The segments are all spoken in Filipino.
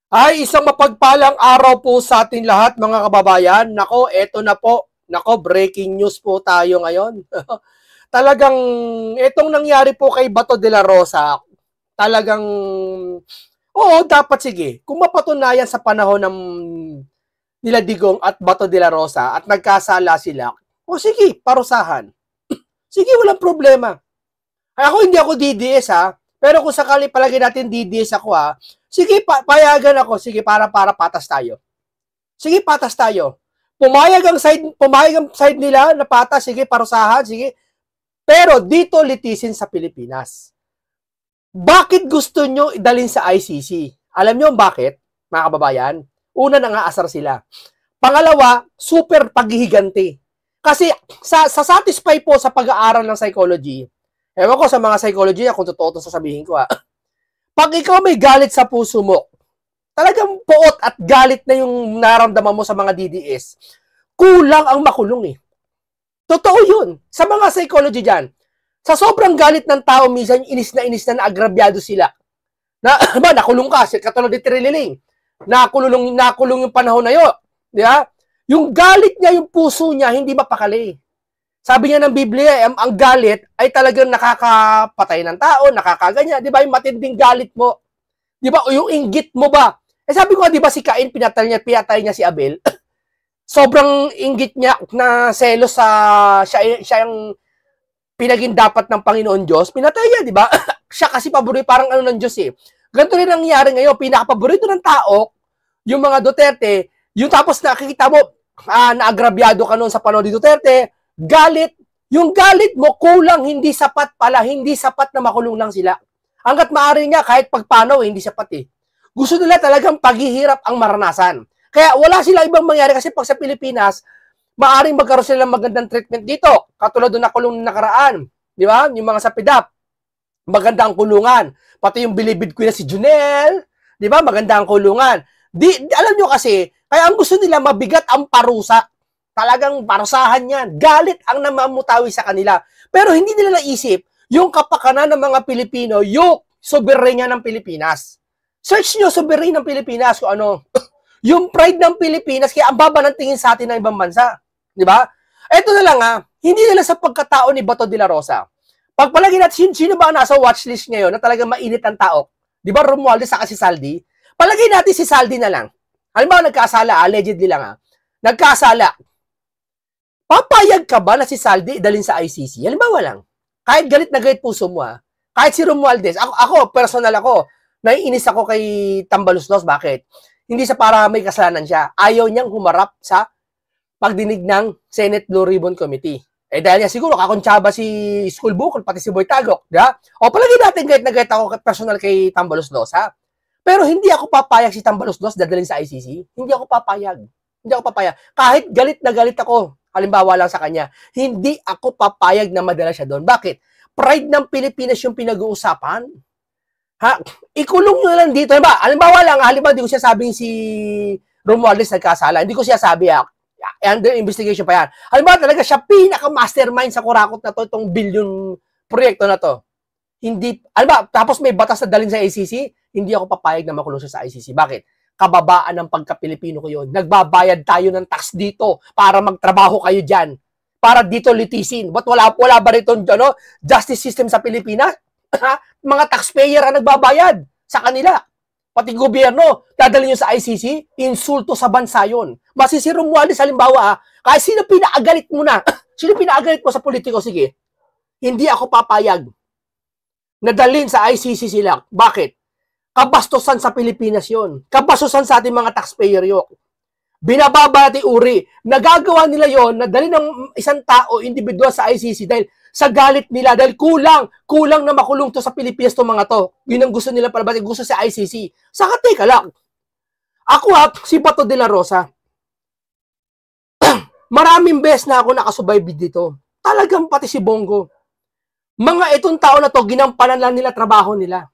Ay, isang mapagpalang araw po sa ating lahat mga kababayan. Nako, eto na po. Nako, breaking news po tayo ngayon. Talagang etong nangyari po kay Bato de la Rosa, talagang oo, dapat sige. Kung mapatunayan sa panahon ng nila Digong at Bato de la Rosa at nagkasala sila, o sige, parusahan. Sige, walang problema. Ay, ako hindi ako DDS ha, pero kung sakali palagi natin DDS ako ha, sige, payagan ako, sige, para patas tayo. Sige, patas tayo. Pumayag ang side nila na patas, sige, parusahan, sige. Pero dito litisin sa Pilipinas. Bakit gusto nyo idalin sa ICC? Alam nyo bakit, mga kababayan? Una, nangaasar sila. Pangalawa, super paghihiganti. Kasi sa satisfy po sa pag-aaral ng psychology, ewan ko sa mga psychology kung totoo itong sasabihin ko ha. Pag ikaw may galit sa puso mo, talagang poot at galit na yung naramdaman mo sa mga DDS, kulang ang makulong eh. Totoo yun. Sa mga psychology dyan, sa sobrang galit ng tao, minsan inis na agrabyado sila. Na, ba, nakulong ka, katulad ni Trililing. Nakulong yung panahon na yun. Di ba? Yung galit niya, yung puso niya, hindi mapakali. Sabi niya ng Biblia, ang galit ay talagang nakakapatay ng tao, nakakaganya. Di ba? Yung matinding galit mo. Di ba? O yung inggit mo ba? Eh sabi ko, di ba si Cain, pinatay niya si Abel? Sobrang inggit niya na selos sa siya yung pinaging dapat ng Panginoon Diyos, pinatay niya, di ba? Siya kasi paborito, parang ano ng Diyos eh. Ganito rin nangyari ngayon, pinakapaborito ng tao, yung mga Duterte, yung tapos nakikita mo, naagrabyado ka noon sa panahon ni Duterte, galit, yung galit mo kulang, hindi sapat pala, hindi sapat na makulong lang sila. Hanggat maaari nga, kahit pagpanaw, hindi sapat eh. Gusto nila talagang paghihirap ang maranasan. Kaya wala sila ibang mangyari kasi pag sa Pilipinas, maaring magkaroon sila ng magandang treatment dito. Katulad doon nakulong nakaraan. Di ba? Yung mga sa PIDAP. Maganda ang kulungan. Pati yung bilibid ko na si Junel. Di ba? Maganda ang kulungan. Alam nyo kasi, kaya ang gusto nila mabigat ang parusa. Talagang parusahan yan. Galit ang namamutawi sa kanila. Pero hindi nila naisip yung kapakanan ng mga Pilipino, yung soberenya ng Pilipinas. Search nyo soberenya ng Pilipinas kung ano. Yung pride ng Pilipinas, kaya ang baba ng tingin sa atin ng ibang bansa. Di ba? Ito na lang hindi nila sa pagkatao ni Bato de la Rosa. Pagpalagi natin, sino ba nasa watchlist ngayon na talagang mainit ang tao? Di ba Romualdez saka si Saldi? Palagay natin si Saldi na lang. Halimbawa nagkasala, allegedly lang nagkasala. Papayag ka ba na si Saldi dalhin sa ICC? Halimbawa lang. Kahit galit na galit puso mo Kahit si Romualdez, ako personal ako, naiinis ako kay Tambaluslos. Bakit? Hindi sa para may kasalanan siya. Ayaw niyang humarap sa pagdinig ng Senate Blue Ribbon Committee. Eh dahil niya siguro kakontsaba si School Bukol, pati si Boy Tagok. Diba? O palagi natin kahit na kahit ako personal kay Tambaluslos Pero hindi ako papayag si Tambaluslos dadalhin sa ICC. Hindi ako papayag. Hindi ako papayag. Kahit galit na galit ako, halimbawa lang sa kanya, hindi ako papayag na madala siya doon. Bakit? Pride ng Pilipinas yung pinag-uusapan. Ikulong nyo lang dito. Halimbawa lang, hindi ko siya sabing si Romualdez nagkasala. Hindi ko siya sabi under investigation pa yan. Halimbawa talaga siya pinaka-mastermind sa kurakot na to, itong billion proyekto na to. Hindi, tapos may batas na dalhin sa ICC, hindi ako papayag na makulong siya sa ICC. Bakit? Kababaan ng pagka-Pilipino ko yun. Nagbabayad tayo ng tax dito para magtrabaho kayo dyan. Para dito litisin. But wala ba rito justice system sa Pilipinas? Mga taxpayer ang nagbabayad sa kanila. Pati gobyerno, dadalhin nyo sa ICC, insulto sa bansa yun. Basta si Romualdez, halimbawa, kahit sino pinaagalit mo na, sino pinaagalit mo sa politiko, sige, hindi ako papayag na dalhin sa ICC sila. Bakit? Kabastusan sa Pilipinas yon. Kabastusan sa ating mga taxpayer yun. Binababa natin uri. Nagagawa nila yon na dalhin ng isang tao, individual sa ICC dahil sa galit nila, dahil kulang na makulong to sa Pilipinas to mga to. Yun ang gusto nila pala, gusto sa ICC. Saka teka lang. Ako si Bato de la Rosa, maraming beses na ako nakasubaybi dito. Talagang pati si Bongo. Mga itong tao na to, ginampanan lang nila trabaho nila.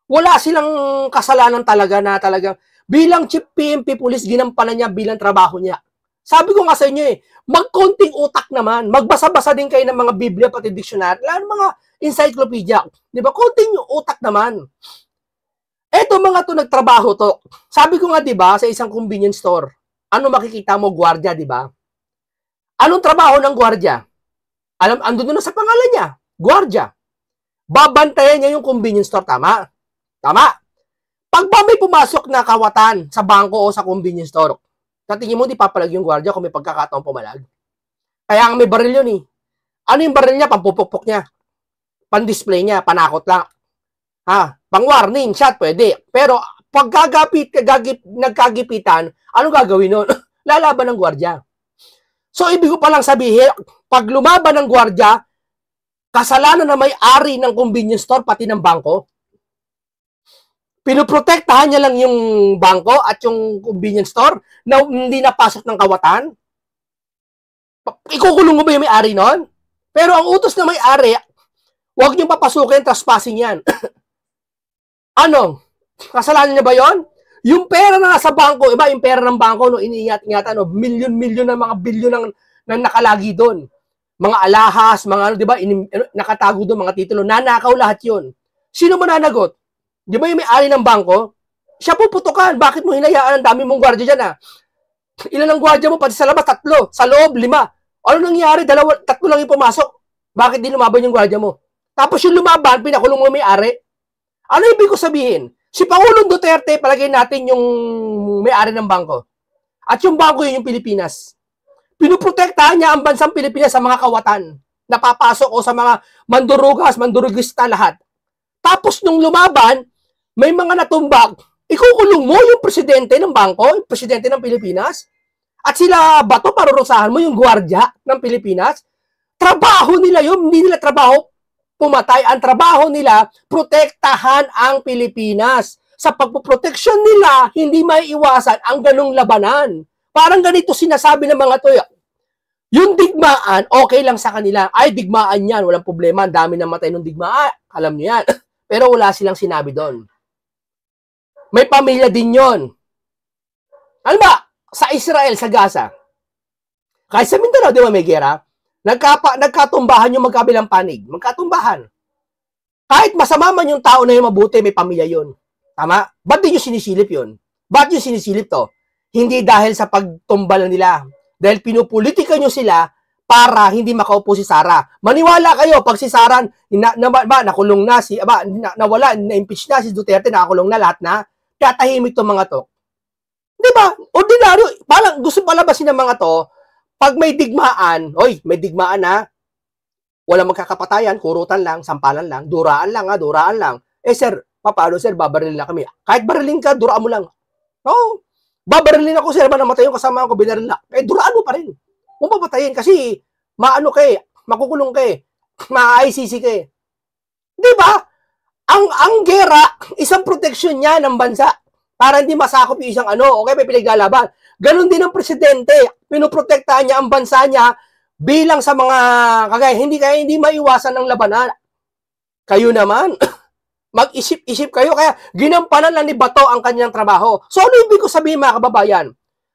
Wala silang kasalanan talaga na talagang bilang chief PNP police, ginampanan niya bilang trabaho niya. Sabi ko nga sa inyo magkonting utak naman. Magbasa-basa din kayo ng mga Biblia pati dictionary, mga encyclopedia. Di ba? Konting utak naman. Eto mga to nagtrabaho to. Sabi ko nga 'di ba sa isang convenience store, ano makikita mo gwardiya 'di ba? Anong trabaho ng gwardiya? Andun na sa pangalan niya, gwardiya. Babantayan niya yung convenience store, tama? Tama. Pag ba may pumasok na kawatan sa bangko o sa convenience store, sa tingin mo di papalag yung gwardiya kung may pagkakataong pumalag? Kaya ang may baril yun eh. Ano yung baril niya? Pampupukpok niya. Pan-display niya, panakot lang. Pang-warning shot, pwede. Pero pag nagkagipitan, ano gagawin nun? Lalaban ng gwardiya. So, ibig ko palang sabihin, pag lumaban ng gwardiya, kasalanan na may-ari ng convenience store, pati ng bangko. Pinoprotektahan niya lang yung bangko at yung convenience store na hindi napasok ng kawatan. Ikukulong mo ba yung may-ari nun? Pero ang utos na may-ari, huwag niyong papasukin, trespassing yan. Ano? Kasalanan niya ba yon? Yung pera na nasa bangko, iba yung pera ng bangko, no, iniingat-ingatan, no, milyon-milyon ng mga bilyon ng nakalagi doon. Mga alahas, mga ano, di ba, nakatago doon, mga titulo, nanakaw lahat yon. Sino mananagot? Di ba yung may-ari ng bangko? Siya puputukan. Bakit mo hinayaan? Ang dami mong gwardiya dyan, Ilan ang gwardiya mo? Pati sa labas, 3. Sa loob, 5. Ano nangyari? 3 lang yung pumasok. Bakit di lumaban yung gwardiya mo? Tapos yung lumaban, pinakulong mo may-ari. Ano ibig ko sabihin? Si Pangulong Duterte, palagay natin yung may-ari ng bangko. At yung bangko yun yung Pilipinas. Pinuprotektahan niya ang bansang Pilipinas sa mga kawatan. Napapasok o sa mga mandurugas, mandurugista, lahat. Tapos nung lumaban, may mga natumbak. Ikukulong mo yung presidente ng bangko, yung presidente ng Pilipinas. At sila bato, parurusahan mo yung gwardiya ng Pilipinas. Trabaho nila yun, hindi nila trabaho pumatay. Ang trabaho nila, protektahan ang Pilipinas. Sa pagpoproteksyon nila, hindi maiiwasan ang ganong labanan. Parang ganito sinasabi ng mga to. Yung digmaan, okay lang sa kanila. Ay, digmaan yan, walang problema. Ang dami namatay ng digmaan. Alam niyo yan. Pero wala silang sinabi doon. May pamilya din yon. Ano ba? Sa Israel, sa Gaza. Kahit sa Mindanao, di ba may gera? Nagkatumbahan yung magkabilang panig. Magkatumbahan. Kahit masama man yung tao na yung mabuti, may pamilya yun. Tama? Ba't din yung sinisilip yun? Ba't yung sinisilip to? Hindi dahil sa pagtumbal nila. Dahil pinupolitika nyo sila para hindi makaupo si Sara. Maniwala kayo, pag si Sara nakulong na, nawala, na-impeach na, si Duterte nakakulong na, lahat na, tatahimik itong mga to. Di ba? Ordinaryo, parang gusto palabasin ng mga to, pag may digmaan, may digmaan na, walang magkakapatayan, kurutan lang, sampalan lang, duraan lang. Sir, paano sir, babarilin na kami. Kahit barilin ka, duraan mo lang. Babarilin ako sir, namatay yung kasama ko, binaril na. Duraan mo pa rin. Huwag papatayin kasi makukulong ka ma-ICC ka Di ba? Ang gera, isang proteksyon niya ng bansa para hindi masakop yung isang may pinaglalaban. Ganon din ang presidente. Pinoprotektahan niya ang bansa niya bilang sa mga kagaya. Hindi maiwasan ng labanan. Kayo naman, mag-isip-isip kayo. Kaya ginampanan lang ni Bato ang kanyang trabaho. So ano ibig ko sabihin mga kababayan?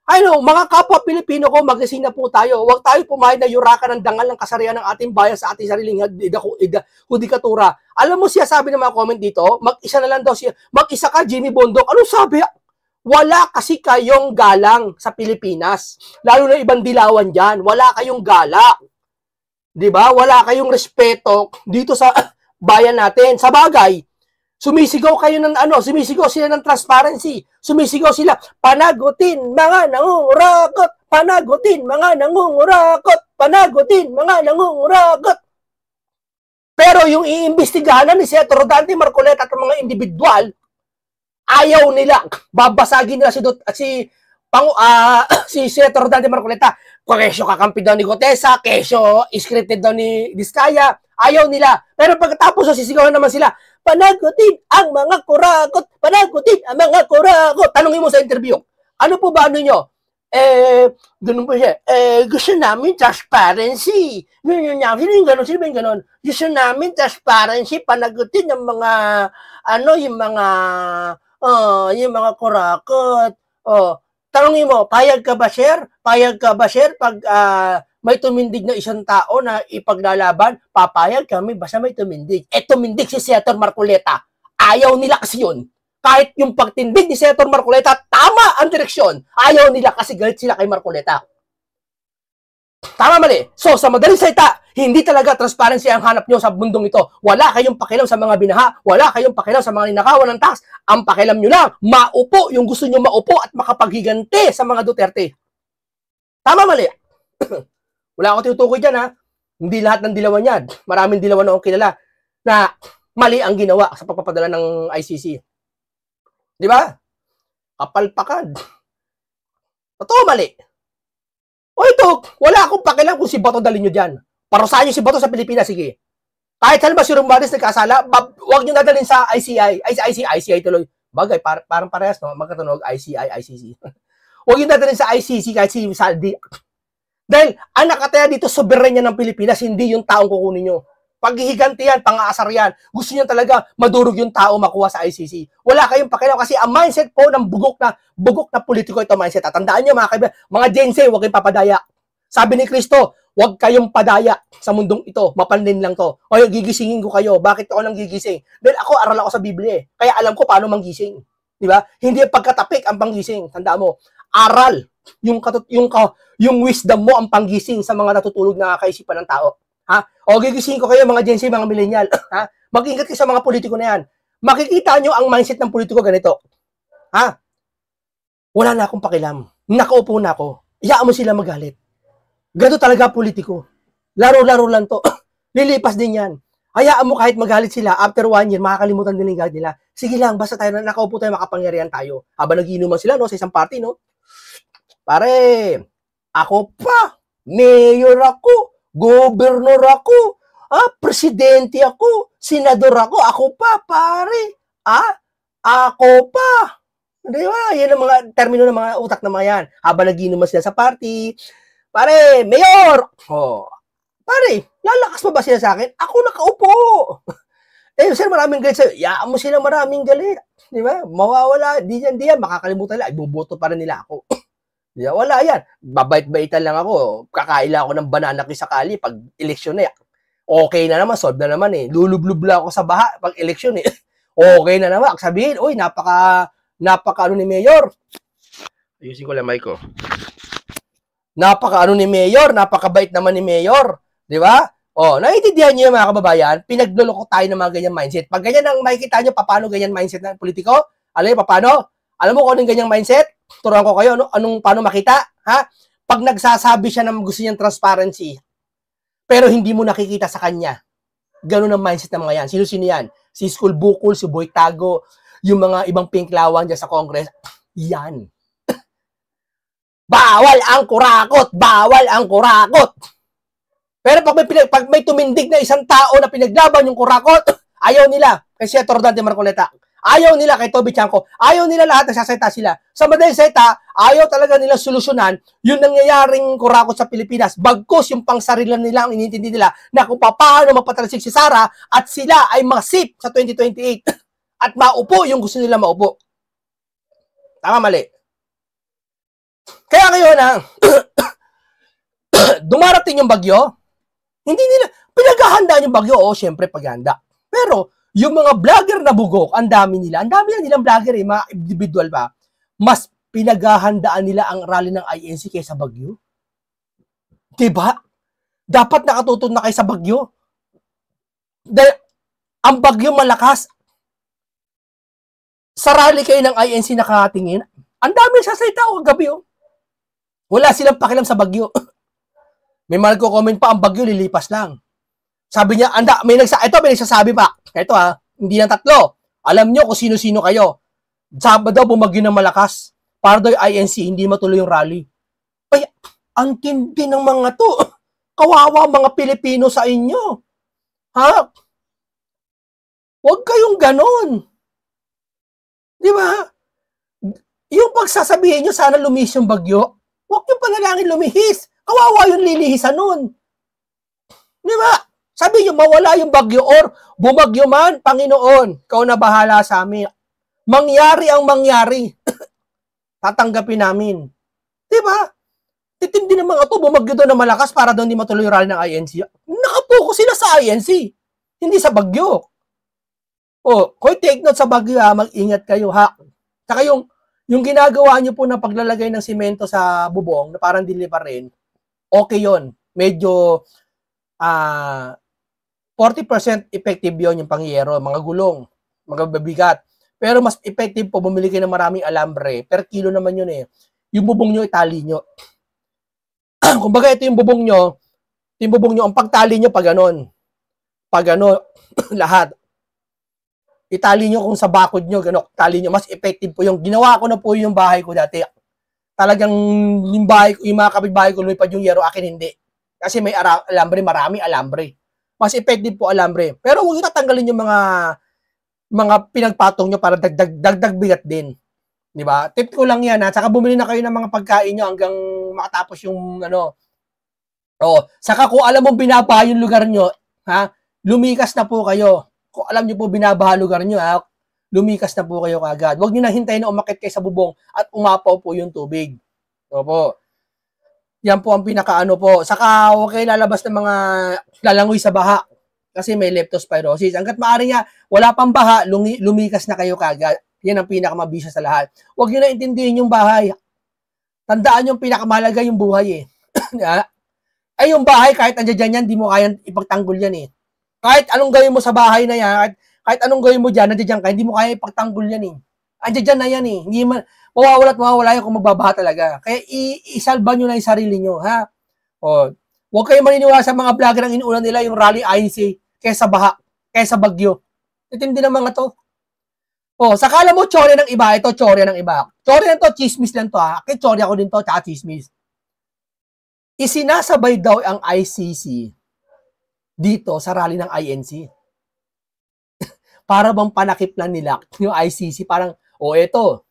Mga kapwa Pilipino ko, magising na po tayo. Huwag tayo pumayag na yurakan ng dangal ng kasarian ng ating bayan sa ating sariling hudikatura. Alam mo siya sabi ng mga comment dito, mag-isa na lang daw siya. Mag-isa ka, Jimmy Bondok. Ano sabi? Wala kasi kayong galang sa Pilipinas. Lalo na ibang dilawan dyan. Wala kayong gala. Diba? Wala kayong respeto dito sa bayan natin. Sa bagay, sumisigaw kayo sumisigaw sila ng transparency. Sumisigaw sila, panagutin mga nangungurakot, panagutin mga nangungurakot, panagutin mga nangungurakot. Pero yung iimbestigahan ni Senator Rodante Marcoleta at mga individual, ayaw nila. Babasagin nila si Senator Rodante Marcoleta. Kesyo kakampi daw ni Gotesa, kesyo scripted daw ni Diskaya. Ayaw nila. Pero pagkatapos sisigawan naman sila, panagutin ang mga kurakot, panagutin ang mga kurakot. Tanungin mo sa interview, ano po ba nyo? Ganun po siya. Gusto namin transparency. Sino yung ganun? Gusto namin transparency, panagutin ang mga, yung mga kurakot. Tanungin mo, payag ka ba, sir? Payag ka ba, sir? Pag may tumindig na isang tao na ipaglalaban, papayag kami basta may tumindig. Tumindig si Senator Marcoleta. Ayaw nila kasi yun. Kahit yung pagtindig ni Senator Marcoleta, tama ang direksyon. Ayaw nila kasi galit sila kay Marcoleta. Tama mali. So, sa madaling salita, hindi talaga transparency ang hanap nyo sa mundong ito. Wala kayong pakialam sa mga binaha. Wala kayong pakialam sa mga ninakawan ng tax. Ang pakialam nyo lang, maupo yung gusto nyo maupo at makapaghiganti sa mga Duterte. Tama mali. Wala akong tinutukoy dyan, ha. Hindi lahat ng dilawan yan. Maraming dilawan na akong kilala na mali ang ginawa sa pagpapadala ng ICC. Di ba? Kapalpakan. Totoo mali. O ito, wala akong pakialam kung si Bato dalhin nyo dyan. Parusahan nyo si Bato sa Pilipinas, sige. Kahit halimbawa si Romualdez nagkasala, huwag nyo nadalhin sa ICI tuloy. Bagay, parang parehas, no? Magkatunog, ICI, ICC. Huwag nyo nadalhin sa ICC kahit si Saldi. Dahil, ang nakataya dito, soberanya ng Pilipinas, hindi yung taong kukunin nyo. Paghihiganti yan, pang-aasar yan. Gusto niyo talaga madurog yung tao makuha sa ICC. Wala kayong pakialam kasi ang mindset po ng bugok na politiko ito mindset. At tandaan niyo mga kaibigan, mga Gen Z, huwag kayong papadaya. Sabi ni Kristo, huwag kayong padaya sa mundong ito. Mapanlin lang to. O gigisingin ko kayo. Bakit ako nang gigising? Dahil ako, aral ako sa Biblia eh. Kaya alam ko paano manggising. Di ba? Hindi pagkatapik ang panggising. Tandaan mo, aral. Yung wisdom mo ang panggising sa mga natutulog na kaisipan ng tao. Ha? O gigising ko kayo mga Gen Z, mga millennial. Ha? Mag-ingat kayo sa mga politiko na yan. Makikita nyo ang mindset ng politiko ganito. Ha? Wala na akong pakialam. Nakaupo na ako. Iyaan mo sila magalit. Ganito talaga politiko. Laro-laro lang to. Lilipas din yan. Hayaan mo kahit magalit sila, after 1 year, makakalimutan din yung galit nila. Sige lang, basta tayo nakaupo tayo, makapangyarihan tayo. Habang nagiinuman sila, no, sa isang party, no? Pare, ako pa, mayor ako, gobernur ako, presidente ako, senador ako pa, pare. Ako pa. Di ba? Yan ang mga termino ng mga utak na mga yan. Habang nagiinuman sila sa party, pare, mayor! Oh, pare, lalakas pa ba sila sa akin? Ako nakaupo. Sir, maraming galit sa'yo. Yaan mo sila maraming galit. Di ba? Mawawala. Di yan. Makakalimutan nila. Iboboto pa rin nila ako. Di ba? Wala yan. Babait-baitan lang ako. Kakaila ako ng banana sakali pag eleksyon na yan. Okay na naman. Solve na naman eh. Lulublub lang ako sa baha pag eleksyon eh. Okay na naman. Sabihin, uy, napaka ni Mayor. Ayusin ko lang mic ko. Napaka ni Mayor. Napakabait naman ni Mayor. Di ba? Naiintindihan niyo mga kababayan, pinagluloko tayo ng mga ganyan mindset. Pag ganyan ang makikita niyo, paano ganyan mindset ng politiko? Alam niyo, paano? Alam mo kung anong ganyang mindset? Turuan ko kayo, paano makita? Ha? Pag nagsasabi siya ng gusto niyang transparency, pero hindi mo nakikita sa kanya, ganun ang mindset ng mga yan. Sino-sino yan? Si School Bukol, si Boy Tago, yung mga ibang pinklawan dyan sa Congress, yan. Bawal ang kurakot! Bawal ang kurakot! Pero pag may tumindig na isang tao na pinaglaban yung kurakot, ayaw nila kay Senator Dante Marcoleta. Ayaw nila kay Toby Chanco. Ayaw nila lahat nagsasalita sila. Sa madaling salita, ayaw talaga nila solusyonan yung nangyayaring kurakot sa Pilipinas. Bagkus yung pangsarilan nila, ang inintindi nila na kung paano mapatalsik si Sara at sila ay masip sa 2028 at maupo yung gusto nila maupo. Tama, mali. Kaya ngayon dumarating yung bagyo, hindi nila, pinaghahandaan yung bagyo, syempre paghahanda. Pero, yung mga vlogger na bugok, ang dami nilang vlogger mga individual ba, mas pinaghahandaan nila ang rally ng INC kaysa bagyo. Diba? Dapat nakatutok na kayo sa bagyo. Dahil, ang bagyo malakas. Sa rally kayo ng INC nakatingin, ang dami sasalita o gabi, Wala silang pakialam sa bagyo. May mag-comment pa, ang bagyo lilipas lang. Sabi niya, may nagsasabi pa. Ito hindi na 3. Alam niyo kung sino-sino kayo. Sabado bumagyo ng malakas. Para daw INC, hindi matuloy yung rally. Ay, ang tindi ng mga to. Kawawa mga Pilipino sa inyo. Ha? Huwag kayong ganon. Di ba? Yung pagsasabihin nyo, sana lumihis yung bagyo. Huwag nyo panalangin lumihis. Kawawa yung lilihisan nun. Di ba? Sabi nyo, mawala yung bagyo or bumagyo man, Panginoon, ikaw na bahala sa amin. Mangyari ang mangyari. Tatanggapin namin. Di ba? Titindi ng mga to, bumagyo doon na malakas para doon di matuloy yung rally ng INC. Nakapokus sila sa INC, hindi sa bagyo. Kung take note sa Baguio ha, mag-ingat kayo ha. Saka yung ginagawa nyo po na paglalagay ng simento sa bubong na parang deliver rin, okay yon. Medyo 40% effective yon yung pangyero, mga gulong, mga babigat. Pero mas effective po bumili kayo ng maraming alambre. Per kilo naman yun eh. Yung bubong nyo, itali nyo. Kumbaga ito yung bubong nyo, ang pagtali nyo pag ganon. Pag ano, lahat. Itali nyo kung sa bakod nyo, gano'n, tali nyo. Mas effective po yung, ginawa ko na po yung bahay ko dati. Talagang yung mga kapitbahay ko, lumipad yung yero, akin hindi. Kasi may alambre, marami alambre. Mas effective po alambre. Pero huwag nyo tatanggalin yung mga pinagpatong nyo para dagdag bigat din. Di ba? Tip ko lang yan ha. Saka bumili na kayo ng mga pagkain nyo hanggang makatapos yung saka kung alam mong binabaha yung lugar nyo, ha, lumikas na po kayo. Kung alam nyo po binabaha lugar nyo, ha, lumikas na po kayo kagad. Huwag nyo na hintayin na umakit kayo sa bubong at umapaw po yung tubig. Opo. Yan po ang pinakaano po. Saka huwag kayo lalabas ng mga lalangoy sa baha kasi may leptospirosis. Hanggat maaari nga, wala pang baha, lumikas na kayo kagad. Yan ang pinakamabisa sa lahat. Huwag nyo na intindihin yung bahay. Tandaan yung pinakamalaga yung buhay eh. Ay yung bahay, kahit andyan yan, di mo kayang ipagtanggol yan eh. Kahit anong gawin mo sa bahay na yan, kahit anong gawin mo dyan, nandiyan ka, hindi mo kaya ipagtanggol yan eh. Andyan na yan eh. Hindi man, mawawala yan kung magbabaha talaga. Kaya isalba nyo na yung sarili nyo, ha? Huwag kayo maniniwala sa mga vlogger ang inuulan nila, yung rally INC, kaysa baha, kaysa bagyo. Itindi ng mga to. Sakala mo, chorya ng iba, ito chorya ng iba. Chorya to, chismis lang to ha. Kaya chorya ko din to, tsaka chismis. Isinasabay daw ang ICC dito sa rally ng INC. Para bang panakip lang nila yung ICC, parang, eto,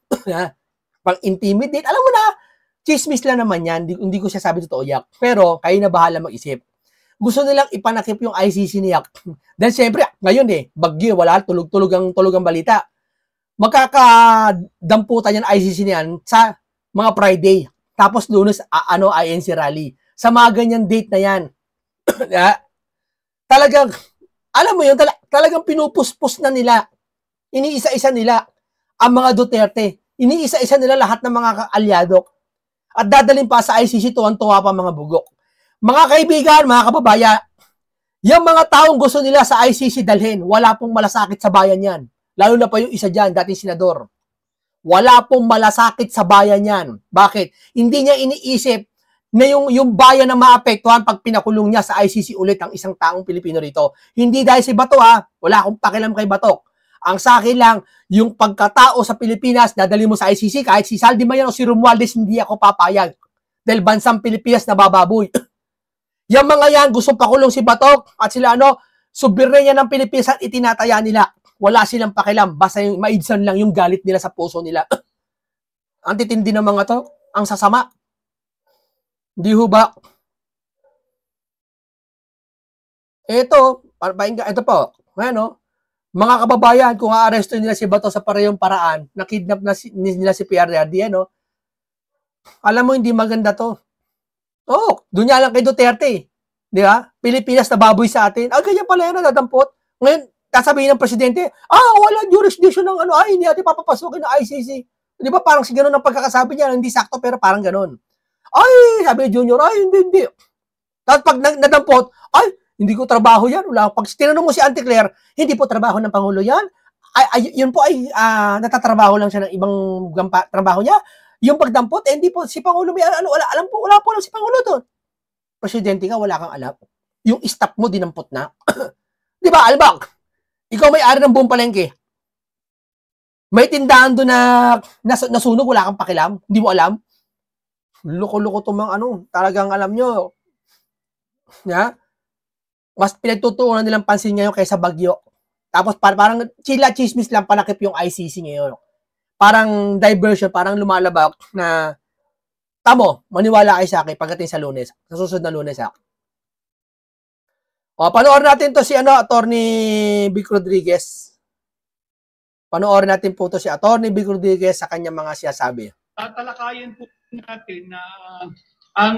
pang intimidate. Alam mo na, chismis lang naman yan. Hindi ko siya sabi totoo, Yak. Pero, kayo na bahala mag-isip. Gusto nilang ipanakip yung ICC ni Yak. Dahil siyempre, ngayon bagyo, wala, tulog ang balita. Magkakadamputan yan ICC niyan sa mga Friday. Tapos Lunes, INC rally. Sa mga ganyan date na yan. Talagang, alam mo yun, talagang pinupuspos na nila. Iniisa-isa nila ang mga Duterte. Iniisa-isa nila lahat ng mga kaalyado. At dadalhin pa sa ICC, tuwan-tuwa pa mga bugok. Mga kaibigan, mga kababayan, yung mga taong gusto nila sa ICC dalhin, wala pong malasakit sa bayan yan. Lalo na pa yung isa dyan, dating senador. Wala pong malasakit sa bayan yan. Bakit? Hindi niya iniisip na yung bayan na maapektuhan pag pinakulong niya sa ICC ulit ang isang taong Pilipino rito. Hindi dahil si Bato wala akong pakialam kay Bato. Ang sa akin lang, yung pagkatao sa Pilipinas, dadali mo sa ICC, kahit si Saldi Mayan o si Romualdez, hindi ako papayag. Dahil bansang Pilipinas na bababoy. Yung mga yan, gusto pakulong si Bato at sila soberenya ng Pilipinas at itinataya nila. Wala silang pakialam. Basta yung maidsan lang yung galit nila sa puso nila. Ang titindi ng mga to. Ang sasama. Hindi ho ba? Ito po. Mga kababayan, kung aaresto nila si Bato sa parehong paraan, nakidnap na nila si PRRD, alam mo, hindi maganda to. Doon niya lang kay Duterte. Di ba? Pilipinas na baboy sa atin. Ganyan pala yan, nadampot. Ngayon, sasabihin ng presidente, wala jurisdiction ng hindi natin papapasukin ng ICC. Di ba parang si gano'n ang pagkakasabi niya, hindi sakto pero parang gano'n. Sabi ni Junior, hindi. Tapos pag nadampot, hindi ko trabaho yan. Pag tinanong mo si Auntie Claire, hindi po trabaho ng Pangulo yan. Yun po ay natatrabaho lang siya ng ibang trabaho niya. Yung pagdampot, hindi po si Pangulo may wala po lang si Pangulo doon. Presidente ka, wala kang alam. Yung staff mo dinampot na. Di ba, Albak? Ikaw may-ari ng buong palengke. May tindahan doon na nasunog, wala kang pakialam. Hindi mo alam. Loko-loko itong mga talagang alam nyo. Mas pinagtutuunan nilang pansin ngayon kaysa bagyo. Tapos parang chismis lang panakip yung ICC ngayon. Parang diversion, parang lumalabak na tamo, maniwala kayo sa akin pagdating sa Lunes. Sa susunod na Lunes panoorin natin to si Attorney Vic Rodriguez. Panoorin natin po to si Attorney Vic Rodriguez sa kanyang mga sinasabi. Tatalakayin po natin na ang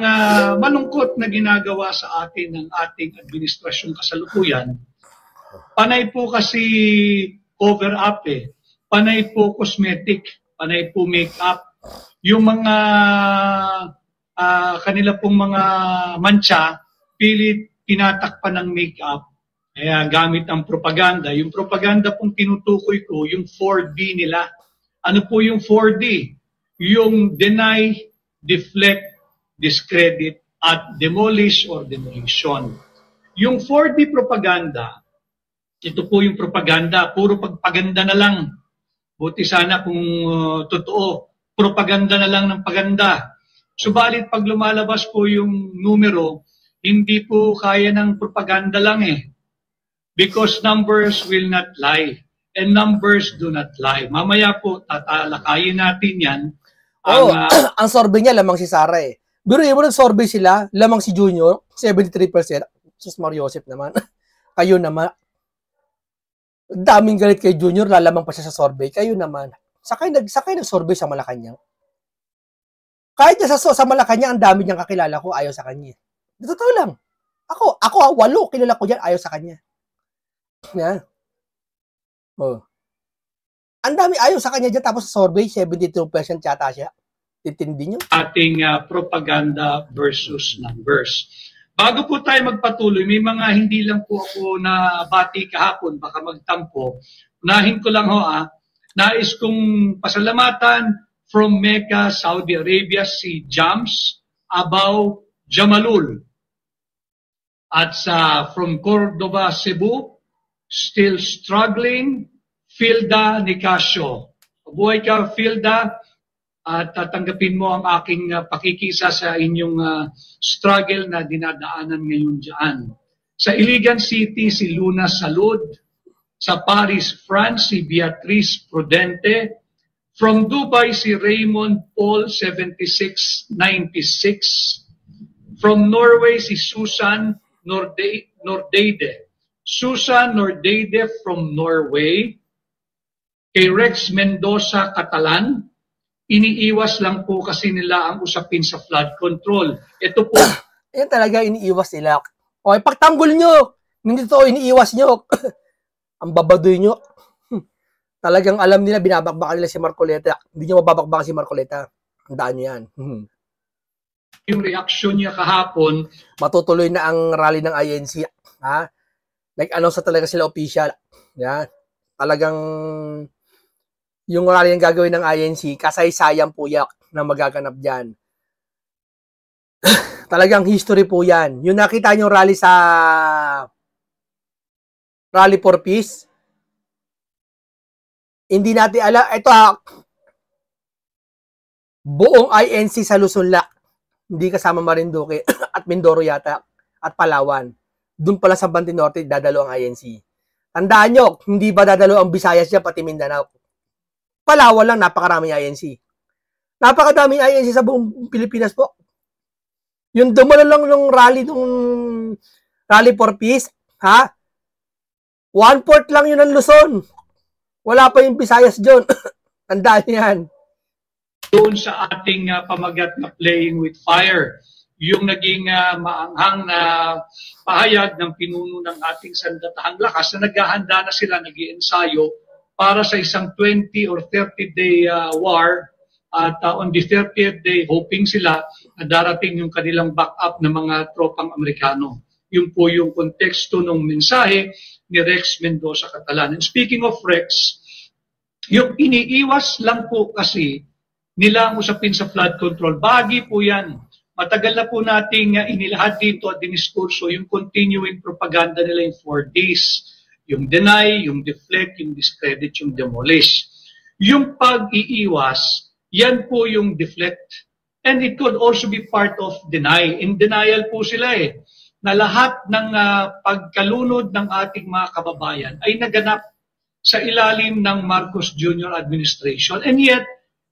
malungkot na ginagawa sa atin ng ating administrasyon kasalukuyan. Panay po kasi cover up eh. Panay po cosmetic, panay po makeup. Yung mga kanila pong mga mancha, pilit tinatakpan ng makeup. Kaya gamit ang propaganda. Yung propaganda pong tinutukoy ko, yung 4D nila. Ano po yung 4D? Yung deny, deflect, discredit, at demolish or demolition. Yung 4D propaganda, ito po yung propaganda, puro pagpaganda na lang. Buti sana kung totoo, propaganda na lang ng paganda. Subalit pag lumalabas po yung numero, hindi po kaya ng propaganda lang eh. Because numbers will not lie. And numbers do not lie. Mamaya po, tatalakayin natin yan. Ang survey niya, lamang si Sara eh. Pero yung nag-survey sila, lamang si Junior, 73%. Sus Mariosep naman. Kayo naman. Daming galit kay Junior, lalamang pa siya sa survey. Kayo naman. Sakay nag-survey sa Malacanang. Kahit niya sa Malacanang, ang dami niyang kakilala ko, ayaw sa kanya. Totoo lang. Ako 8 kilala ko dyan, ayaw sa kanya. Yan. Oh. Ang dami ayaw sa kanya dyan, tapos sa survey, 72% yata siya. Titindi nyo? Ating propaganda versus numbers. Bago po tayo magpatuloy, may mga hindi lang po ako na bati kahapon, baka magtampo. Unahin ko lang nais kong pasalamatan from Mecca, Saudi Arabia, si Jams Abaw Jamalul. At from Cordova, Cebu, still struggling, Filda Nicasio. Mabuhay ka, Filda, at tatanggapin mo ang aking pakikisa sa inyong struggle na dinadaanan ngayon dyan. Sa Iligan City, si Luna Salud. Sa Paris, France, si Beatrice Prudente. From Dubai, si Raymond Paul, 7696. From Norway, si Susan Nordeide. Susan Nordeide from Norway. Kay Rex Mendoza, Catalan. Iniiwas lang po kasi nila ang usapin sa flood control. Ito po. Yan talaga iniiwas nila. Okay, pagtanggol nyo. Hindi to iniiwas nyo. Ang babadoy nyo. Talagang alam nila, binabakbakan nila si Marcoleta. Hindi nyo mababakbakan si Marcoleta. Handaan nyo yan. Yung reaksyon niya kahapon. Matutuloy na ang rally ng INC. Ha? Nag-announce talaga sila official. Yan. Talagang yung rally yung gagawin ng INC, kasaysayan po yak na magaganap dyan. Talagang history po yan. Yung nakita nyo rally sa Rally for Peace, hindi natin alam, ito buong INC sa Luzon Lac, hindi kasama Marinduque at Mindoro yata, at Palawan. Doon pala sa Bante Norte, dadalo ang INC. Tandaan nyo, hindi ba dadalo ang Visayas dyan, pati Mindanao? Palawan lang, napakaraming INC. Napakadaming INC sa buong Pilipinas po. Yung dumalo lang ng rally, nung Rally for Peace, 1/4 lang yun ang Luzon. Wala pa yung Visayas dyan. Tandaan yan. Doon sa ating pamagat na Playing with Fire, yung naging maanghang na pahayag ng pinuno ng ating Sandatahang Lakas na naghahanda na sila, nag-iensayo para sa isang 20 or 30-day war, at on the 30th day, hoping sila na darating yung kanilang backup ng mga tropang Amerikano. Yun po yung konteksto ng mensahe ni Rex Mendoza Catalan. And speaking of Rex, yung iniiwas lang po kasi nila ang usapin sa flood control. Bagi po yan. Matagal na po nating inilahad dito at diniskurso yung continuing propaganda nila in 4 days. Yung deny, yung deflect, yung discredit, yung demolish. Yung pag-iiwas, yan po yung deflect. And it could also be part of deny. In denial po sila na lahat ng pagkalunod ng ating mga kababayan ay naganap sa ilalim ng Marcos Jr. administration. And yet,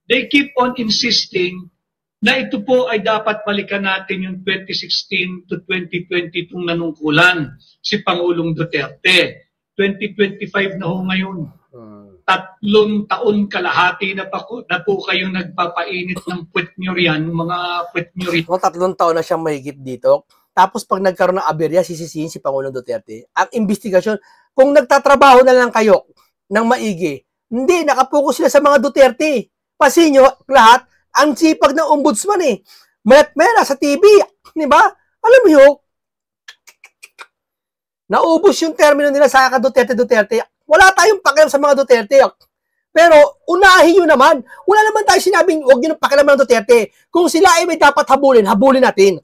they keep on insisting na ito po ay dapat balikan natin yung 2016 to 2020 itong nanungkulan si Pangulong Duterte. 2025 na ho ngayon. 3 taon kalahati na po kayong nagpapainit ng puwet nyo riyan, mga puwet nyo riyan. 3 taon na siyang mahigit dito. Tapos pag nagkaroon ng aberya, sisisihin si Pangulong Duterte. Ang investigasyon, kung nagtatrabaho na lang kayo, ng maigi. Hindi, nakapokus sila sa mga Duterte. Pansin nyo, lahat, ang sipag ng ombudsman eh. Mayat-maya sa TV, di ba? Alam mo yun, naubos yung termino nila sa Duterte. Wala tayong pakialam sa mga Duterte. Pero, unahin nyo naman. Wala naman tayo sinabing, huwag nyo pakialam ng Duterte. Kung sila ay may dapat habulin natin.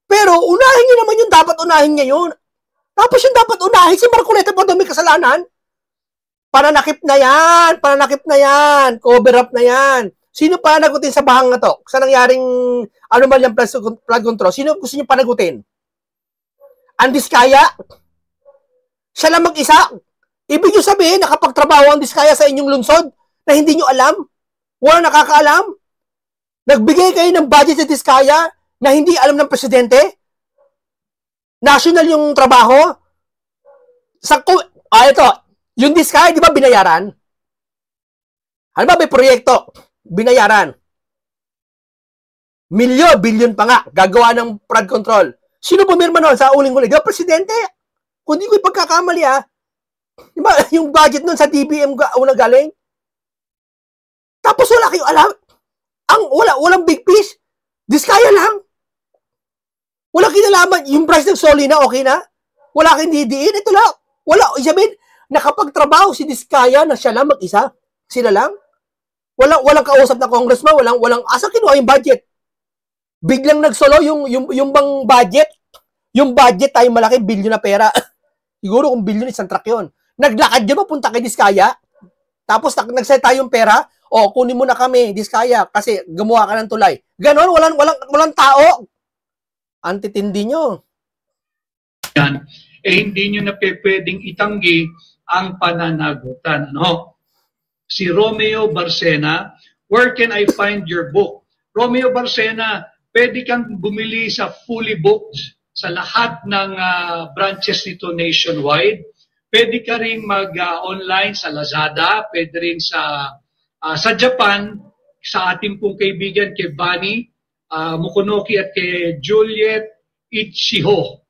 Pero, unahin nyo naman yung dapat unahin ngayon. Tapos yung dapat unahin, si Marcoleta pa daw may kasalanan. Pananakip na yan. Cover up na yan. Sino panagutin sa bahang na to? Sa nangyaring anomalyang flood control, sino gusto nyo panagutin? Ang Diskaya? Siya lang mag-isa? Ibig nyo sabihin, nakapagtrabaho ang Diskaya sa inyong lungsod na hindi nyo alam? Walang nakakaalam? Nagbigay kayo ng budget sa Diskaya na hindi alam ng presidente? National yung trabaho? Ito, yung Diskaya, di ba binayaran? Ano ba may proyekto? Binayaran. Bilyon pa nga, gagawa ng flood control. Sino pumirma nun sa uling-uling? Di ba, presidente? Kung di ko ipagkakamali, di ba, yung budget nun sa DBM una galing? Tapos wala kayong alam. Walang big fish. Diskaya lang. Walang kinalaman. Yung price ng Solina, okay na? Wala kang didiin. Ito lang. Wala. Isabihin, nakapagtrabaho si Diskaya na siya lang mag-isa. Sila lang. Walang kausap na congressman. Walang asa kinuha yung budget. Biglang nagsolo yung bang budget. Yung budget tayo malaki, bilyon na pera. Siguro kung bilyon, isang truck yun. Naglakad yun, mapunta kay Diskaya. Tapos nagset tayong pera. O, kunin mo na kami, Diskaya, kasi gumawa ka ng tulay. Ganon, walang tao. Antitindi nyo. Yan. Hindi nyo na pwedeng itanggi ang pananagutan. Ano? Si Romeo Barcena, where can I find your book? Romeo Barcena, pwede kang bumili sa fully booked sa lahat ng branches nito nationwide. Pwede ka rin mag-online sa Lazada, pwede rin sa Japan, sa ating pong kaibigan kay Bani Mukonoki at kay Juliet Ichiho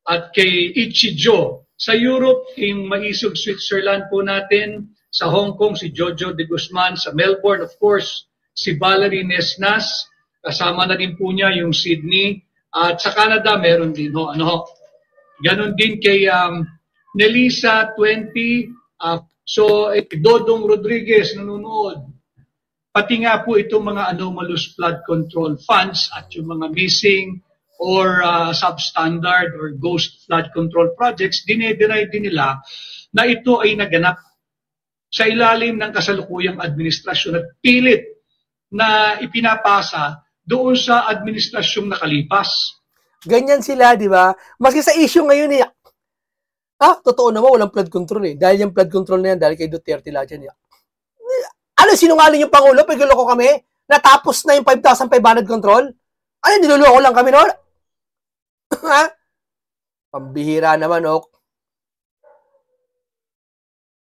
at kay Ichijo. Sa Europe, yung Maisog, Switzerland po natin. Sa Hong Kong, si Jojo de Guzman. Sa Melbourne, of course, si Valerie Nesnas. Kasama na din po niya yung Sydney. At sa Canada, meron din. Ganon din kay Nelisa 20. Dodong Rodriguez nanonood. Pati nga po itong mga anomalous flood control funds at yung mga missing or substandard or ghost flood control projects, dinedeny din nila na ito ay naganap sa ilalim ng kasalukuyang administrasyon at pilit na ipinapasa doon sa administrasyong nakalipas. Ganyan sila, di ba? Maski sa issue ngayon totoo naman, walang flood control Dahil yung flood control na yan, dahil kay Duterte lahat yan. Ano, sinungaling yung Pangulo? Paguloko kami? Natapos na yung 5,500 control? Ano, niluloko lang kami noon? Pambihira naman,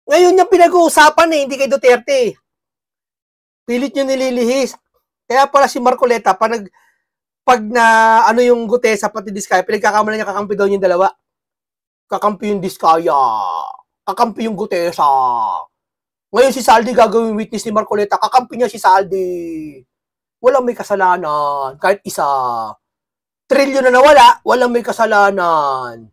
Ngayon yung pinag-uusapan hindi kay Duterte. Pilit nyo nililihis. Kaya pala si Marcoleta, pag na yung Gutesa pati Diskaya, pinagkakamalan niya kakampi daw yung dalawa. Kakampi yung Diskaya. Kakampi yung Gutesa. Ngayon si Saldi gagawin witness ni Marcoleta. Kakampi niya si Saldi. Walang may kasalanan. Kahit isa. Trilyon na nawala, walang may kasalanan.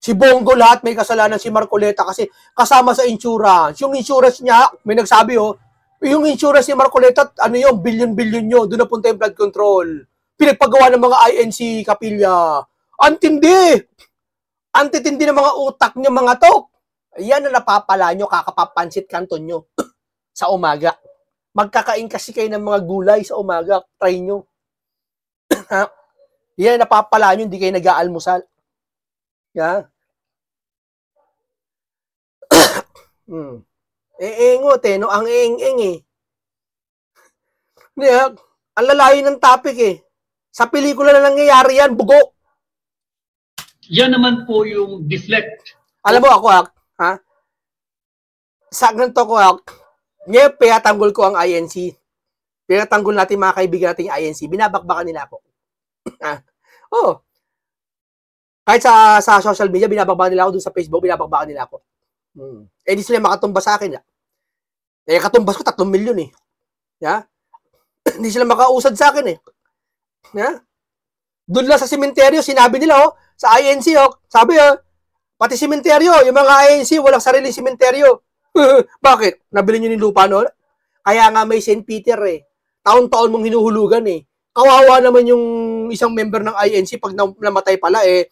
Si Bongo lahat may kasalanan, si Marcoleta kasi kasama sa insurance. Yung insurance niya, may nagsabi yung insurance ni Marcoleta, billion-billion nyo, doon napunta yung flood control. Pinagpagawa ng mga INC Kapilya. Antindi ng mga utak nyo mga to. Ayan na napapala nyo, kakapapansit kanton nyo sa umaga. Magkakain kasi kayo ng mga gulay sa umaga, try nyo. Yan napapala nyo, hindi kayo nag-aalmusal. Yeah. Engot ang eng-eng Ang lalayo ng topic Sa pelikula na nangyayari yan, bugo. Yan naman po yung deflect. Alam mo ako, sa ganito ko, ngayon, pinatanggol ko ang INC. Pinatanggol natin mga kaibigan natin yung INC. Binabakbakan nila ako. Kahit sa social media, binabakbakan nila ako, doon sa Facebook, binabakbakan nila ako. Eh, di sila makatumbas sa akin. Eh, katumbas ko 3 milyon eh. Yeah? Hindi sila makausad sa akin eh. Yeah? Doon lang sa sementeryo, sinabi nila, sa INC, sabi, pati sementeryo, yung mga INC, walang sariling sementeryo. Bakit? Nabili nyo yung lupa noon? Kaya nga may St. Peter eh. Taon-taon mong hinuhulugan eh. Kawawa naman yung isang member ng INC pag namatay pala eh,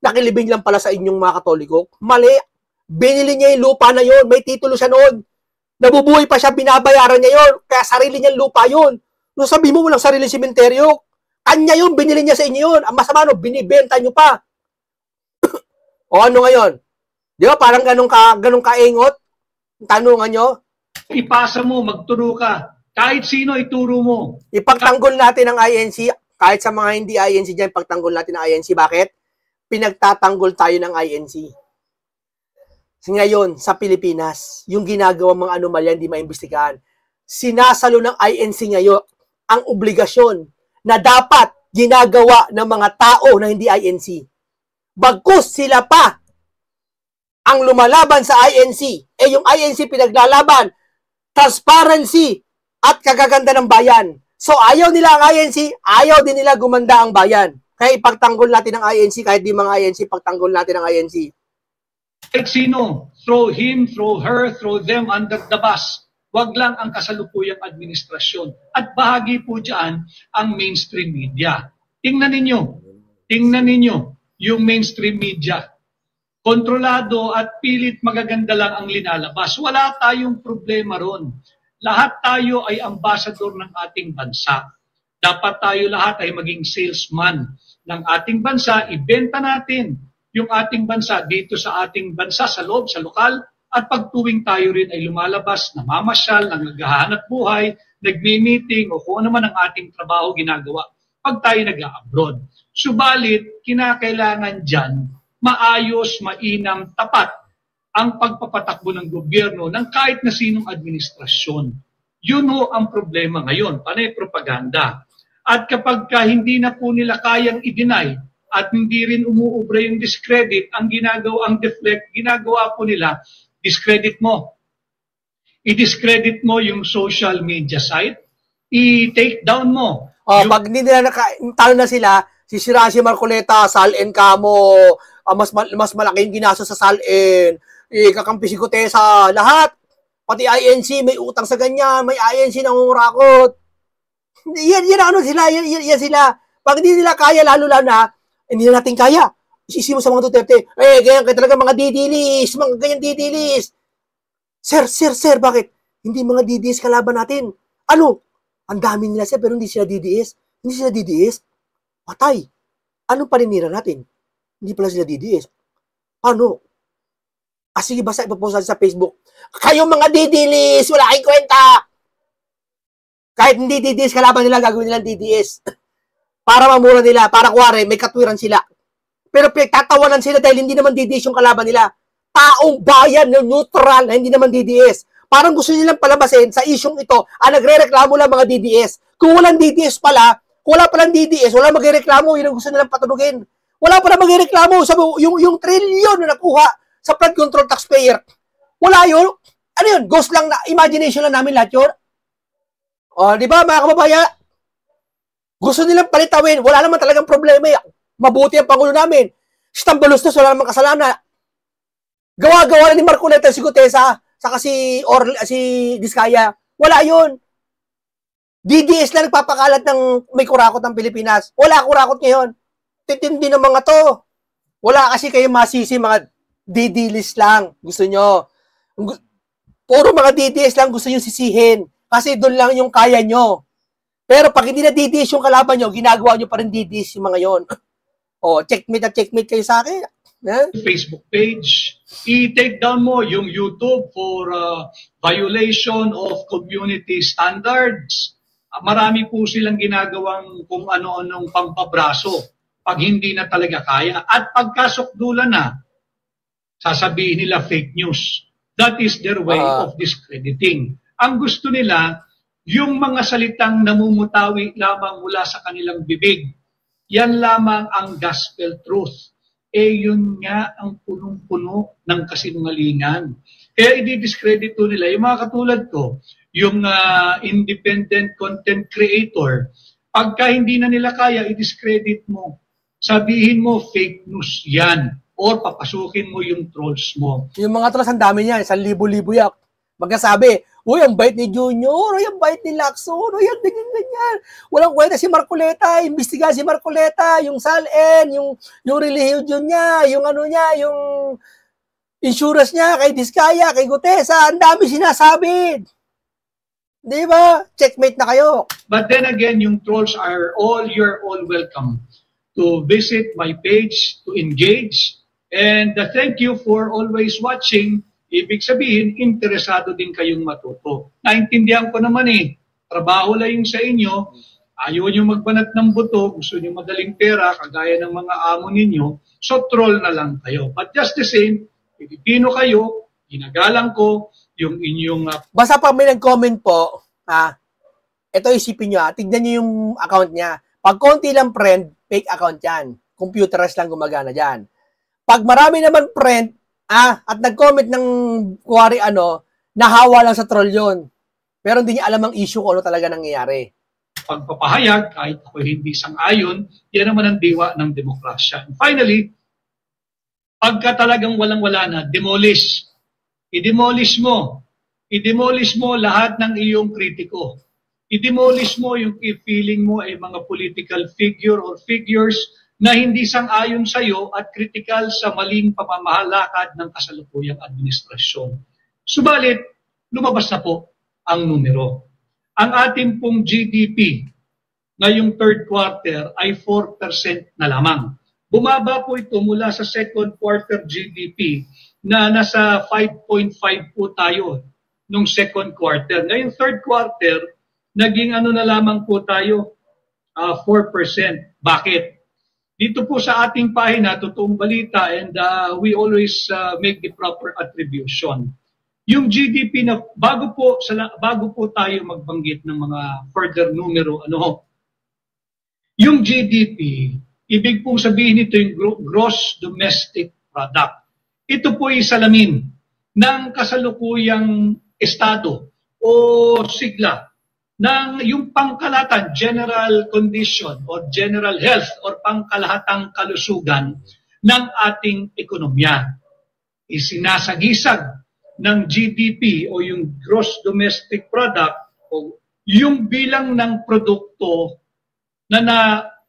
nakilibing lang pala sa inyong mga Katoliko. Mali. Binili niya yung lupa na yon, may titulo siya noon. Nabubuhay pa siya, binabayaran niya yon, kaya sarili niyang lupa yon. No, sabi mo walang sariling sementeryo. Kanya yun, binili niya sa inyo yun. Ang masama no, binibenta nyo pa. O ano ngayon? Di ba parang ganun kaingot? Tanungan nyo? Ipasa mo, magturo ka. Kahit sino ituro mo. Ipagtanggol natin ang INC. Kahit sa mga hindi INC dyan, pagtanggol natin ang INC. Bakit? Pinagtatanggol tayo ng INC. Ngayon, sa Pilipinas, yung ginagawa mga anomalya hindi maimbestigahan. Sinasalo ng INC ngayon ang obligasyon na dapat ginagawa ng mga tao na hindi INC. Bagkus sila pa ang lumalaban sa INC. Eh yung INC pinaglalaban, transparency at kagaganda ng bayan. So ayaw nila ang INC, ayaw din nila gumanda ang bayan. Kaya ipagtanggol natin ang INC, kahit di mga INC, pagtanggol natin ang INC. Kahit sino, throw him, throw her, throw them under the bus. Wag lang ang kasalukuyang administrasyon. At bahagi po dyan ang mainstream media. Tingnan ninyo yung mainstream media. Kontrolado at pilit magaganda lang ang linalabas. Wala tayong problema ron. Lahat tayo ay ambassador ng ating bansa. Dapat tayo lahat ay maging salesman ng ating bansa. Ibenta natin yung ating bansa dito sa ating bansa, sa loob, sa lokal. At pagtuwing tayo rin ay lumalabas, namamasyal, naghahanap buhay, nagmi-meeting o kung ano man ang ating trabaho ginagawa pag tayo nag-abroad. Subalit, kinakailangan dyan maayos, mainam, tapat ang pagpapatakbo ng gobyerno ng kahit na sinong administrasyon. Yun ho ang problema ngayon, panay propaganda. At kapag hindi na po nila kayang i-deny at hindi rin umuubra yung discredit, ang deflect, ginagawa po nila, discredit mo. I-discredit mo yung social media site. I-take down mo. Pag hindi nila talo na sila, sisira si Marcoleta, Sal-en kamo, mas malaki yung ginastos sa Sal-en, kakampi si Gutesa, lahat. Pati INC, may utang sa ganyan, may INC na umurakot. Yan ano sila, yan sila. Pag hindi nila kaya, lalo na, hindi na natin kaya. Isisi mo sa mga Duterte, ganyan kayo talaga mga didilis, mga ganyan didilis. Sir, bakit? Hindi mga didilis kalaban natin. Ano? Ang dami nila sir, pero hindi sila didilis. Hindi sila didilis. Patay. Anong paninira natin? Hindi pala sila didilis. Ano? Sige, basta ipopost natin sa Facebook. Kayo mga didilis, wala kayong kwenta. Kahit hindi didilis kalaban nila, gagawin nilang didilis. Para mamura nila, para kuwari, may katwiran sila. Pero pinagtatawanan sila dahil hindi naman DDS yung kalaban nila. Taong bayan na neutral na hindi naman DDS. Parang gusto nilang palabasin sa isyong ito, nagre-reklamo lang mga DDS. Kung walang DDS pala, kung wala palang DDS, wala magre-reklamo, yun ang gusto nilang patunugin. Wala pala magre-reklamo sa yung trilyon na nakuha sa flood control taxpayer. Wala yun. Ano yun? Ghost lang na, imagination lang namin lahat yun. Di ba mga kababayan? Gusto nilang palitawin, wala naman talagang problema. Mabuti ang Pangulo namin. Stambalustos, wala namang kasalanan. Gawa-gawa na ni Marcoleta si Gutesa, saka si Diskaya. Wala yun. DDS lang nagpapakalat ng may kurakot ng Pilipinas. Wala kurakot ngayon. Titindi ng mga to. Wala kasi kayo masisi, mga DDS lang. Gusto nyo. Puro mga DDS lang gusto nyo sisihin. Kasi doon lang yung kaya nyo. Pero pag hindi na DDS yung kalaban nyo, ginagawa nyo pa rin DDS yung mga yon. Checkmate kayo sa akin. Facebook page, i-take down mo yung YouTube for violation of community standards. Marami po silang ginagawang kung ano-anong pampabraso pag hindi na talaga kaya. At pagkasukdulan na, sasabihin nila fake news. That is their way of discrediting. Ang gusto nila, yung mga salitang namumutawi lamang mula sa kanilang bibig, yan lamang ang gospel truth. yun nga ang punong-puno ng kasinungalingan. Kaya i-discredit to nila yung mga katulad ko, yung independent content creator. Pagka hindi na nila kaya, i-discredit mo. Sabihin mo, fake news yan. Or papasukin mo yung trolls mo. Yung mga trolls, ang dami niyan. 1,000-libo yak. Magkasabi, uy, ang bait ni Junior, uy, ang bait ni Lacson, uy, ang ganyan. Walang kwenta si Marcoleta, imbestiga si Marcoleta, yung SALN, yung relihiyon niya, yung ano niya, yung insurance niya kay Diskaya, kay Gutesa, ang dami sinasabi. Di ba? Checkmate na kayo. But then again, yung trolls you're all welcome to visit my page, to engage, and thank you for always watching. Ibig sabihin, interesado din kayong matuto. Naintindihan ko naman trabaho lang yung sa inyo, ayaw nyo magbanat ng buto, gusto nyo madaling pera, kagaya ng mga amo ninyo, so troll na lang kayo. But just the same, Pilipino kayo, ginagalang ko, yung inyong... Basta pag may nag-comment po, ito isipin nyo, tignan nyo yung account niya. Pag konti lang friend, fake account yan. Computerized lang gumagana dyan. Pag marami naman friend, at nag-comment ng kuwari nahawa lang sa troll yon. Pero hindi niya alam ang issue kung ano talaga nangyayari. Pagpapahayag, kahit ako hindi sang-ayon, yan naman ang diwa ng demokrasya. And finally, pagka talagang walang-wala na, demolish. I-demolish mo. I-demolish mo lahat ng iyong kritiko. I-demolish mo yung feeling mo ay mga political figure or figures na hindi sang-ayon sa iyo at kritikal sa maling pamamahalakad ng kasalukuyang administrasyon. Subalit, lumabas na po ang numero. Ang ating pong GDP ngayong third quarter ay 4% na lamang. Bumaba po ito mula sa second quarter GDP na nasa 5.5 po tayo nung second quarter. Ngayong third quarter, naging na lamang po tayo, 4%. Bakit? Dito po sa ating pahina, Totoong Balita, and we always make the proper attribution. Yung GDP na bago po tayo magbanggit ng mga further numero, yung GDP, ibig pong sabihin nito yung gross domestic product. Ito po ay salamin ng kasalukuyang estado o sigla ng yung pangkalahatan, general condition or general health or pangkalahatang kalusugan ng ating ekonomiya. Isinasagisag ng GDP o yung gross domestic product o yung bilang ng produkto na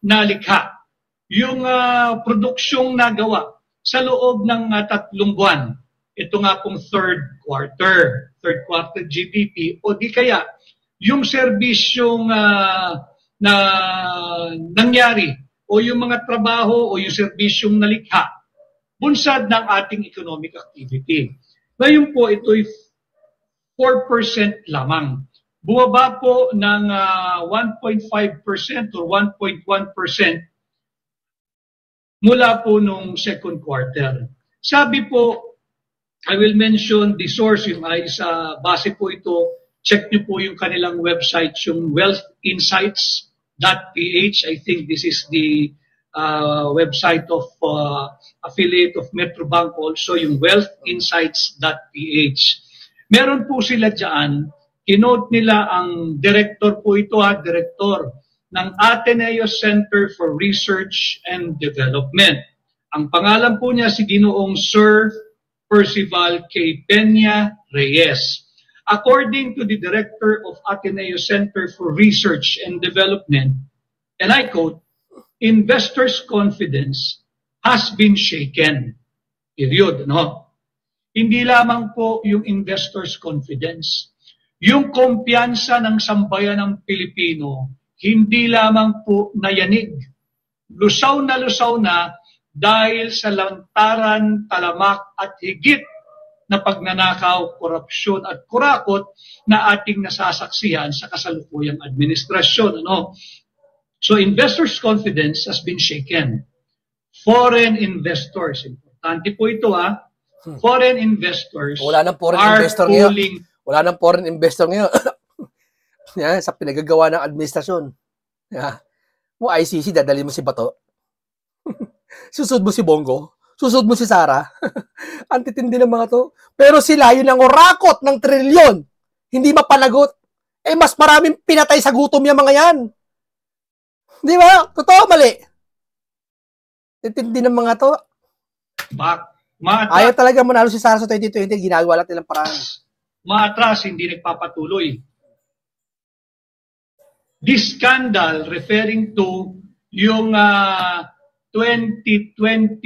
nalikha, yung produksyong nagawa sa loob ng 3 buwan. Ito nga pong third quarter GDP o di kaya yung serbisyong na nangyari o yung mga trabaho o yung serbisyong nalikha, bunsad ng ating economic activity. Ngayon po, ito'y 4% lamang. Bumaba po ng 1.5% or 1.1% mula po nung second quarter. Sabi po, I will mention the source, yung ay sa base po ito, check nyo po yung kanilang website, yung wealthinsights.ph. I think this is the website of affiliate of Metrobank also, yung wealthinsights.ph. Meron po sila dyan, kinote nila ang director po ito, director ng Ateneo Center for Research and Development. Ang pangalan po niya si Ginoong Sir Percival K. Peña Reyes. According to the director of Ateneo Center for Research and Development, and I quote, investors' confidence has been shaken. Period. Hindi lamang po yung investors' confidence. Yung kumpiyansa ng sambayan ng Pilipino, hindi lamang po nayanig. Lusaw na dahil sa lantaran, talamak at higit na pagnanakaw, korupsyon at kurakot na ating nasasaksihan sa kasalukuyang administrasyon. So investors' confidence has been shaken. Foreign investors, importante po ito foreign investors wala nang foreign investor pulling. Wala nang foreign investor ngayon. Yan, sa pinagagawa ng administrasyon. Mo ICC, dadali mo si Bato. Susud mo si Bongo. Susud mo si Sara. Ang titindi ng mga to. Pero sila, yun ang orakot ng trilyon. Hindi mapanagot. Eh, mas maraming pinatay sa gutom yung mga yan. Di ba? Totoo, mali. Titindi ng mga to. Ayaw talaga manalo si Sara sa 2020. Ginagawa lang nilang paraan. Maatras, hindi nagpapatuloy. This scandal referring to yung 2025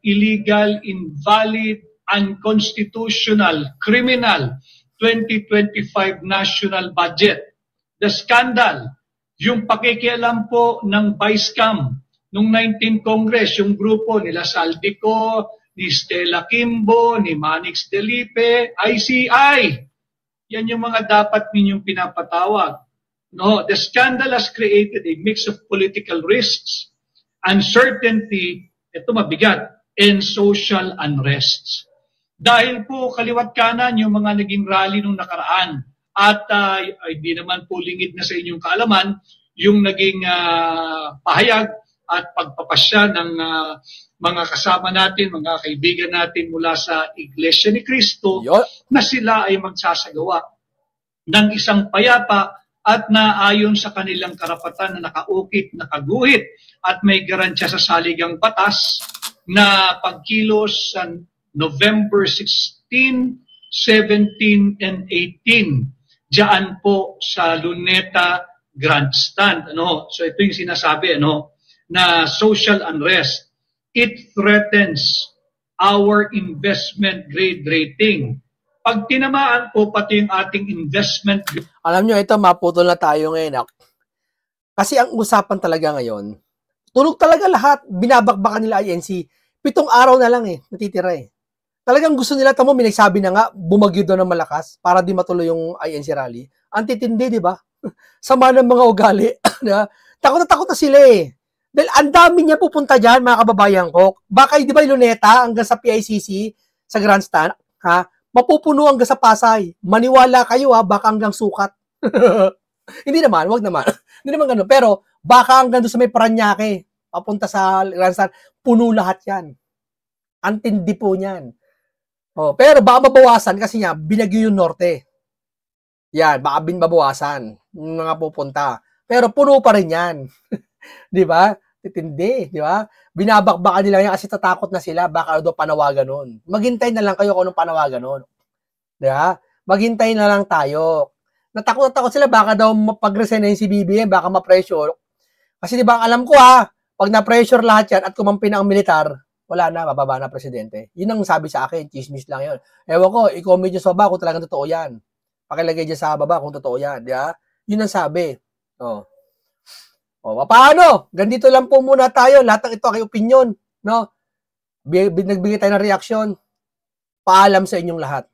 illegal, invalid, unconstitutional, criminal 2025 national budget. The scandal, yung pakikialam po ng Vice-Cam nung 19 Congress, yung grupo nila Saldico, ni Stella Kimbo, ni Manix Delipe, ICI. Yan yung mga dapat ninyong pinapatawag. No, the scandal has created a mix of political risks, uncertainty, ito mabigat, and social unrests. Dahil po kaliwat kanan yung mga naging rally nung nakaraan at hindi naman po lingid na sa inyong kaalaman yung naging pahayag at pagpapasya ng mga kasama natin, mga kaibigan natin mula sa Iglesia ni Cristo na sila ay magsasagawa ng isang payapa at naayon sa kanilang karapatan na nakaukit, nakaguhit at may garantiya sa saligang batas na pagkilos sa November 16, 17, and 18 diyan po sa Luneta Grandstand. So ito yung sinasabi na social unrest. It threatens our investment grade rating. Pag tinamaan po pati yung ating investment. Alam nyo, ito maputol na tayo ngayon. Kasi ang usapan talaga ngayon, tulog talaga lahat. Binabakbakan nila INC. 7 araw na lang natitira Talagang gusto nila, tamo, may nagsabi na nga, bumagyo daw ng malakas para di matuloy yung INC rally. Ang titindi, di ba? Sama ng mga ugali. Takot na sila Dahil ang dami niya pupunta dyan, mga kababayan ko. Baka, di ba, Luneta, hanggang sa PICC, sa Grandstand, mapupuno hanggang sa Pasay. Maniwala kayo baka hanggang Sukat. Hindi naman, wag naman. Hindi naman gano'n. Pero baka hanggang doon sa may Paranaque, papunta sa Grandstand, puno lahat yan. Antindi po niyan. Pero baka mabawasan kasi nga, binagyo yung norte. Yan, baka mabawasan yung mga pupunta. Pero puno pa rin yan. Di ba? Titindi, di ba? Binabakbakan nila yan kasi tatakot na sila, baka daw panawagan nun. Maghintay na lang kayo kung anong panawagan nun. Di ba? Maghintay na lang tayo. Natakot sila, baka daw pag-resign na yung si BBM, baka ma-pressure. Kasi di ba, alam ko pag na-pressure lahat yan at kumampi na ang militar, wala na, bababa na presidente. Yun ang sabi sa akin, chismis lang yun. Ewan ko, i-comment nyo sa baba kung talagang totoo yan. Pakilagay dyan sa baba kung totoo yan. Di ba? Yun ang sabi. Paano? Ganito lang po muna tayo. Lahat ng ito ay opinion. Nagbigay tayo ng reaksyon. Paalam sa inyong lahat.